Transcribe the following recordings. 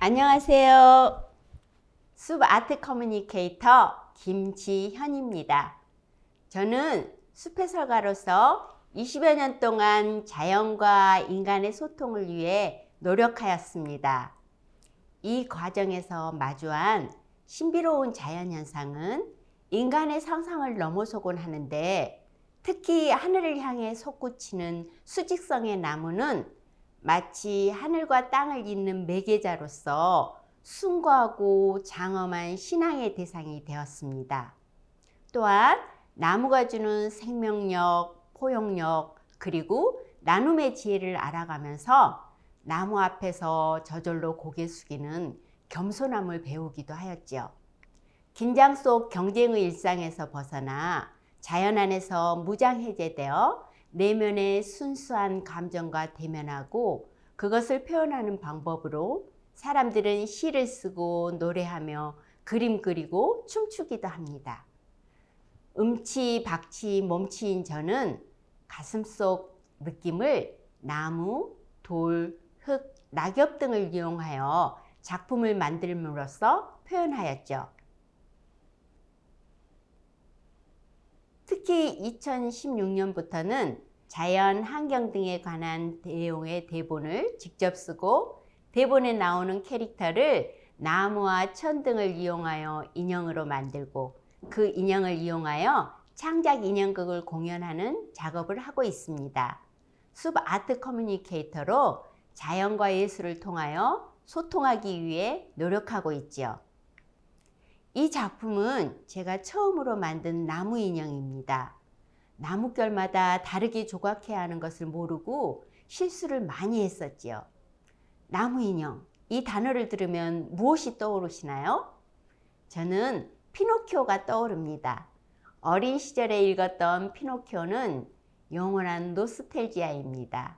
안녕하세요. 숲 아트 커뮤니케이터 김지현입니다. 저는 숲 해설가로서 20여 년 동안 자연과 인간의 소통을 위해 노력하였습니다. 이 과정에서 마주한 신비로운 자연현상은 인간의 상상을 넘어서곤 하는데, 특히 하늘을 향해 솟구치는 수직성의 나무는 마치 하늘과 땅을 잇는 매개자로서 숭고하고 장엄한 신앙의 대상이 되었습니다. 또한 나무가 주는 생명력, 포용력, 그리고 나눔의 지혜를 알아가면서 나무 앞에서 저절로 고개 숙이는 겸손함을 배우기도 하였지요. 긴장 속 경쟁의 일상에서 벗어나 자연 안에서 무장해제되어 내면의 순수한 감정과 대면하고 그것을 표현하는 방법으로 사람들은 시를 쓰고 노래하며 그림 그리고 춤추기도 합니다. 음치, 박치, 몸치인 저는 가슴속 느낌을 나무, 돌, 흙, 낙엽 등을 이용하여 작품을 만들므로써 표현하였죠. 특히 2016년부터는 자연, 환경 등에 관한 내용의 대본을 직접 쓰고 대본에 나오는 캐릭터를 나무와 천 등을 이용하여 인형으로 만들고 그 인형을 이용하여 창작 인형극을 공연하는 작업을 하고 있습니다. 숲 아트 커뮤니케이터로 자연과 예술을 통하여 소통하기 위해 노력하고 있지요. 이 작품은 제가 처음으로 만든 나무 인형입니다. 나뭇결마다 다르게 조각해야 하는 것을 모르고 실수를 많이 했었지요. 나무 인형, 이 단어를 들으면 무엇이 떠오르시나요? 저는 피노키오가 떠오릅니다. 어린 시절에 읽었던 피노키오는 영원한 노스텔지아입니다.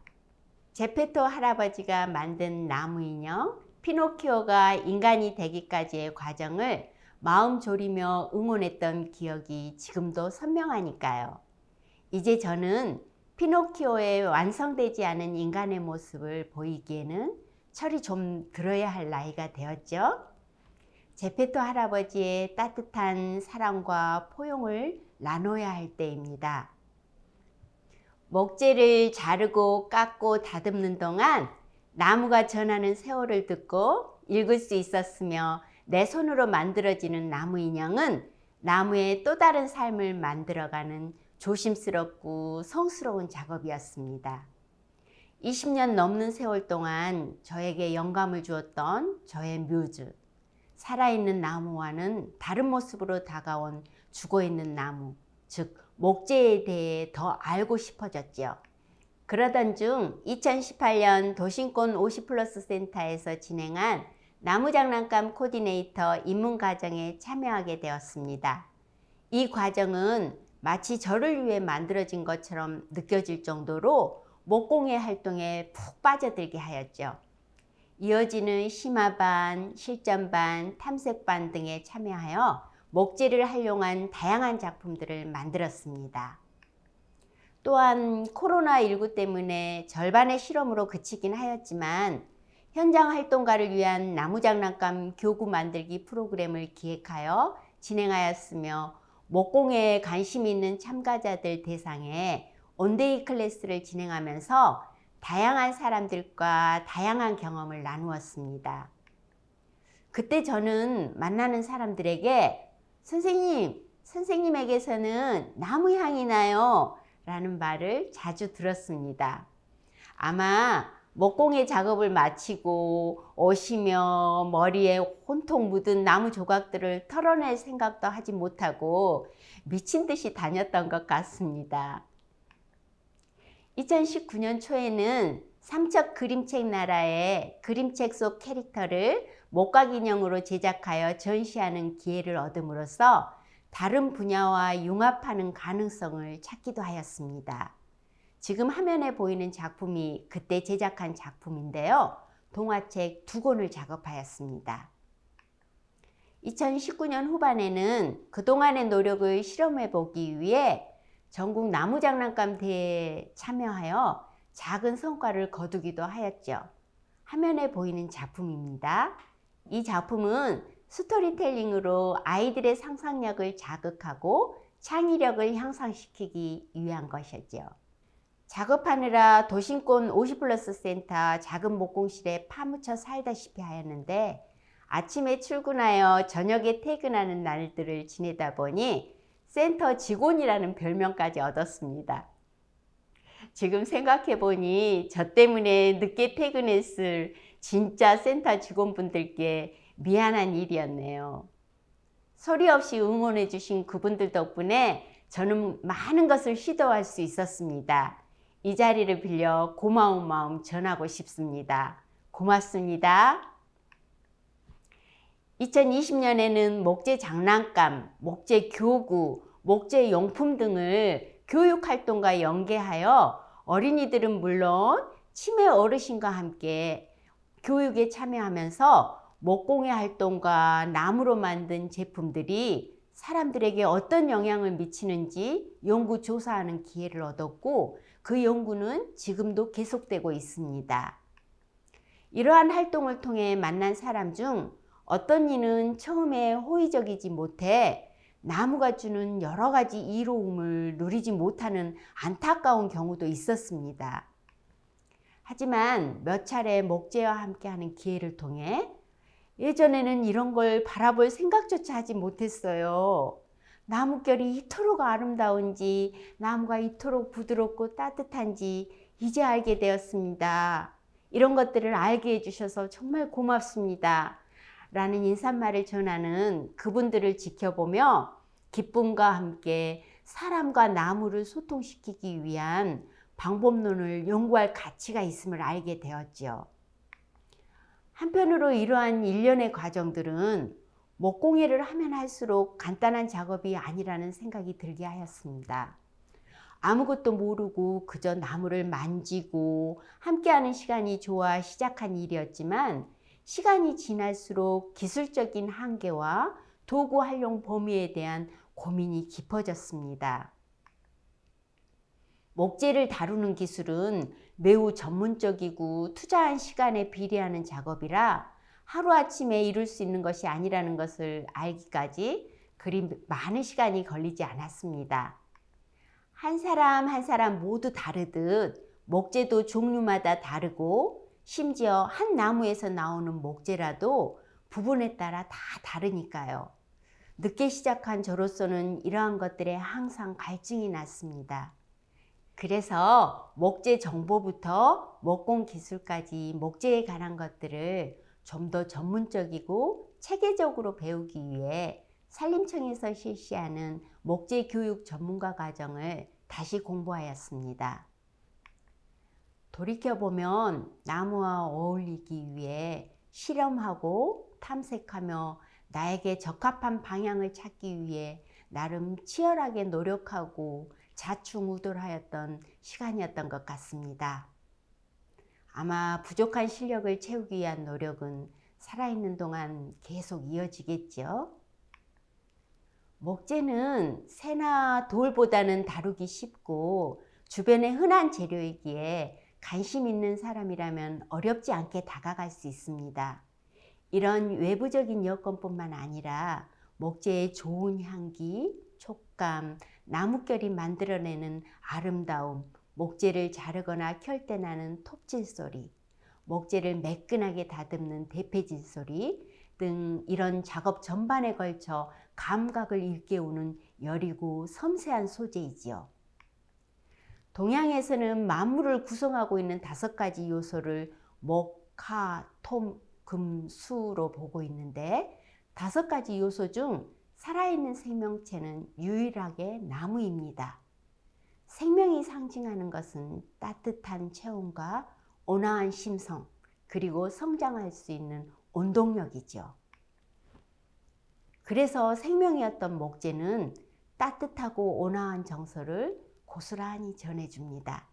제페토 할아버지가 만든 나무 인형, 피노키오가 인간이 되기까지의 과정을 마음 졸이며 응원했던 기억이 지금도 선명하니까요. 이제 저는 피노키오의 완성되지 않은 인간의 모습을 보이기에는 철이 좀 들어야 할 나이가 되었죠. 제페토 할아버지의 따뜻한 사랑과 포용을 나눠야 할 때입니다. 목재를 자르고 깎고 다듬는 동안 나무가 전하는 세월을 듣고 읽을 수 있었으며, 내 손으로 만들어지는 나무 인형은 나무의 또 다른 삶을 만들어가는 조심스럽고 성스러운 작업이었습니다. 20년 넘는 세월 동안 저에게 영감을 주었던 저의 뮤즈, 살아있는 나무와는 다른 모습으로 다가온 죽어있는 나무, 즉 목재에 대해 더 알고 싶어졌지요. 그러던 중 2018년 도심권 50플러스 센터에서 진행한 나무장난감 코디네이터 입문과정에 참여하게 되었습니다. 이 과정은 마치 저를 위해 만들어진 것처럼 느껴질 정도로 목공의 활동에 푹 빠져들게 하였죠. 이어지는 심화반, 실전반, 탐색반 등에 참여하여 목재를 활용한 다양한 작품들을 만들었습니다. 또한 코로나19 때문에 절반의 실험으로 그치긴 하였지만, 현장 활동가를 위한 나무장난감 교구 만들기 프로그램을 기획하여 진행하였으며, 목공에 관심 있는 참가자들 대상에 온데이 클래스를 진행하면서 다양한 사람들과 다양한 경험을 나누었습니다. 그때 저는 만나는 사람들에게 선생님에게서는 나무 향이 나요 라는 말을 자주 들었습니다. 아마 목공의 작업을 마치고 오시며 머리에 온통 묻은 나무 조각들을 털어낼 생각도 하지 못하고 미친 듯이 다녔던 것 같습니다. 2019년 초에는 삼척 그림책 나라의 그림책 속 캐릭터를 목각 인형으로 제작하여 전시하는 기회를 얻음으로써 다른 분야와 융합하는 가능성을 찾기도 하였습니다. 지금 화면에 보이는 작품이 그때 제작한 작품인데요. 동화책 2권을 작업하였습니다. 2019년 후반에는 그동안의 노력을 실험해 보기 위해 전국 나무장난감 대회에 참여하여 작은 성과를 거두기도 하였죠. 화면에 보이는 작품입니다. 이 작품은 스토리텔링으로 아이들의 상상력을 자극하고 창의력을 향상시키기 위한 것이죠. 작업하느라 도심권 50플러스 센터 작은 목공실에 파묻혀 살다시피 하였는데 아침에 출근하여 저녁에 퇴근하는 날들을 지내다 보니 센터 직원이라는 별명까지 얻었습니다. 지금 생각해보니 저 때문에 늦게 퇴근했을 진짜 센터 직원분들께 미안한 일이었네요. 소리 없이 응원해 주신 그분들 덕분에 저는 많은 것을 시도할 수 있었습니다. 이 자리를 빌려 고마운 마음 전하고 싶습니다. 고맙습니다. 2020년에는 목재 장난감, 목재 교구, 목재 용품 등을 교육활동과 연계하여 어린이들은 물론 치매 어르신과 함께 교육에 참여하면서 목공의 활동과 나무로 만든 제품들이 사람들에게 어떤 영향을 미치는지 연구 조사하는 기회를 얻었고 그 연구는 지금도 계속되고 있습니다. 이러한 활동을 통해 만난 사람 중 어떤 이는 처음에 호의적이지 못해 나무가 주는 여러 가지 이로움을 누리지 못하는 안타까운 경우도 있었습니다. 하지만 몇 차례 목재와 함께하는 기회를 통해 예전에는 이런 걸 바라볼 생각조차 하지 못했어요. 나뭇결이 이토록 아름다운지 나무가 이토록 부드럽고 따뜻한지 이제 알게 되었습니다. 이런 것들을 알게 해주셔서 정말 고맙습니다. 라는 인사말을 전하는 그분들을 지켜보며 기쁨과 함께 사람과 나무를 소통시키기 위한 방법론을 연구할 가치가 있음을 알게 되었죠. 한편으로 이러한 일련의 과정들은 목공예를 하면 할수록 간단한 작업이 아니라는 생각이 들게 하였습니다. 아무것도 모르고 그저 나무를 만지고 함께하는 시간이 좋아 시작한 일이었지만 시간이 지날수록 기술적인 한계와 도구 활용 범위에 대한 고민이 깊어졌습니다. 목재를 다루는 기술은 매우 전문적이고 투자한 시간에 비례하는 작업이라 하루아침에 이룰 수 있는 것이 아니라는 것을 알기까지 그리 많은 시간이 걸리지 않았습니다. 한 사람 한 사람 모두 다르듯 목재도 종류마다 다르고 심지어 한 나무에서 나오는 목재라도 부분에 따라 다 다르니까요. 늦게 시작한 저로서는 이러한 것들에 항상 갈증이 났습니다. 그래서 목재 정보부터 목공 기술까지 목재에 관한 것들을 좀 더 전문적이고 체계적으로 배우기 위해 산림청에서 실시하는 목재 교육 전문가 과정을 다시 공부하였습니다. 돌이켜보면 나무와 어울리기 위해 실험하고 탐색하며 나에게 적합한 방향을 찾기 위해 나름 치열하게 노력하고 자충우돌하였던 시간이었던 것 같습니다. 아마 부족한 실력을 채우기 위한 노력은 살아있는 동안 계속 이어지겠죠. 목재는 새나 돌보다는 다루기 쉽고 주변에 흔한 재료이기에 관심 있는 사람이라면 어렵지 않게 다가갈 수 있습니다. 이런 외부적인 여건뿐만 아니라 목재의 좋은 향기, 촉감, 나뭇결이 만들어내는 아름다움, 목재를 자르거나 켤 때 나는 톱질 소리, 목재를 매끈하게 다듬는 대패질 소리 등 이런 작업 전반에 걸쳐 감각을 일깨우는 여리고 섬세한 소재이지요. 동양에서는 만물을 구성하고 있는 5가지 요소를 목, 화, 토, 금, 수로 보고 있는데 5가지 요소 중 살아있는 생명체는 유일하게 나무입니다. 생명이 상징하는 것은 따뜻한 체온과 온화한 심성, 그리고 성장할 수 있는 온동력이죠. 그래서 생명이었던 목재는 따뜻하고 온화한 정서를 고스란히 전해줍니다.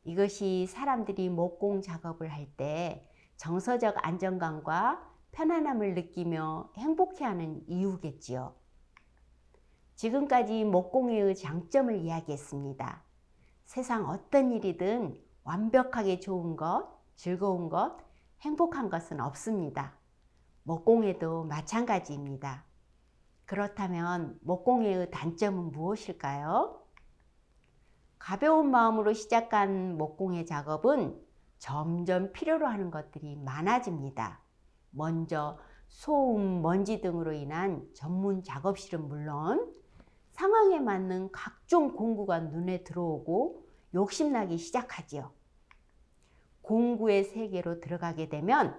이것이 사람들이 목공 작업을 할 때 정서적 안정감과 편안함을 느끼며 행복해하는 이유겠지요. 지금까지 목공예의 장점을 이야기했습니다. 세상 어떤 일이든 완벽하게 좋은 것, 즐거운 것, 행복한 것은 없습니다. 목공예도 마찬가지입니다. 그렇다면 목공예의 단점은 무엇일까요? 가벼운 마음으로 시작한 목공예 작업은 점점 필요로 하는 것들이 많아집니다. 먼저 소음, 먼지 등으로 인한 전문 작업실은 물론 상황에 맞는 각종 공구가 눈에 들어오고 욕심나기 시작하지요. 공구의 세계로 들어가게 되면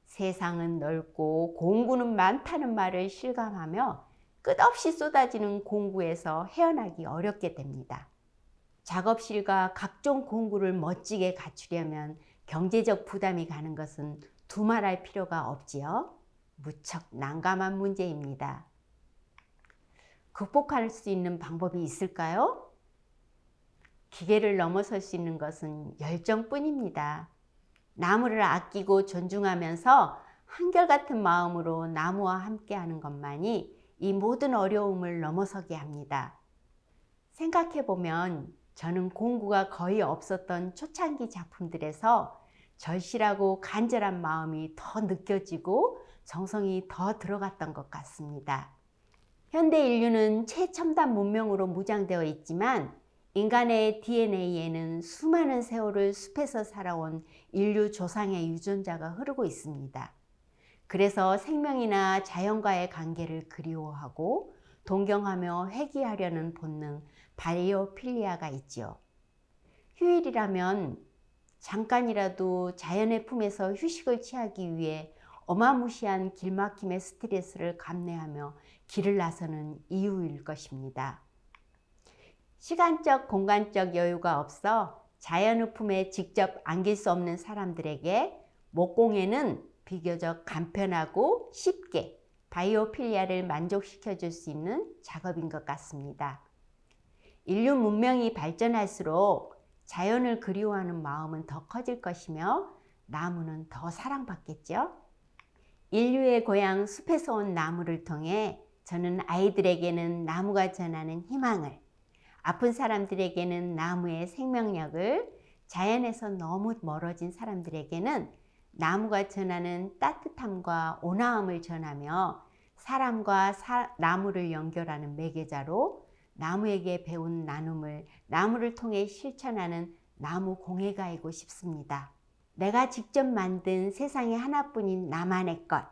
세상은 넓고 공구는 많다는 말을 실감하며 끝없이 쏟아지는 공구에서 헤어나기 어렵게 됩니다. 작업실과 각종 공구를 멋지게 갖추려면 경제적 부담이 가는 것은 두말할 필요가 없지요. 무척 난감한 문제입니다. 극복할 수 있는 방법이 있을까요? 기계를 넘어설 수 있는 것은 열정뿐입니다. 나무를 아끼고 존중하면서 한결같은 마음으로 나무와 함께하는 것만이 이 모든 어려움을 넘어서게 합니다. 생각해보면 저는 공구가 거의 없었던 초창기 작품들에서 절실하고 간절한 마음이 더 느껴지고 정성이 더 들어갔던 것 같습니다. 현대 인류는 최첨단 문명으로 무장되어 있지만 인간의 DNA에는 수많은 세월을 숲에서 살아온 인류 조상의 유전자가 흐르고 있습니다. 그래서 생명이나 자연과의 관계를 그리워하고 동경하며 회귀하려는 본능 바이오필리아가 있지요. 휴일이라면 잠깐이라도 자연의 품에서 휴식을 취하기 위해 어마무시한 길막힘의 스트레스를 감내하며 길을 나서는 이유일 것입니다. 시간적, 공간적 여유가 없어 자연의 품에 직접 안길 수 없는 사람들에게 목공예는 비교적 간편하고 쉽게 바이오필리아를 만족시켜 줄 수 있는 작업인 것 같습니다. 인류 문명이 발전할수록 자연을 그리워하는 마음은 더 커질 것이며 나무는 더 사랑받겠죠. 인류의 고향 숲에서 온 나무를 통해 저는 아이들에게는 나무가 전하는 희망을, 아픈 사람들에게는 나무의 생명력을, 자연에서 너무 멀어진 사람들에게는 나무가 전하는 따뜻함과 온화함을 전하며 사람과 나무를 연결하는 매개자로 나무에게 배운 나눔을 나무를 통해 실천하는 나무 공예가이고 싶습니다. 내가 직접 만든 세상에 하나뿐인 나만의 것,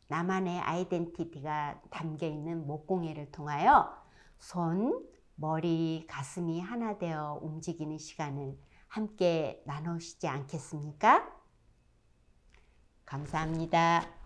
나만의 아이덴티티가 담겨있는 목공예를 통하여 손, 머리, 가슴이 하나 되어 움직이는 시간을 함께 나누시지 않겠습니까? 감사합니다.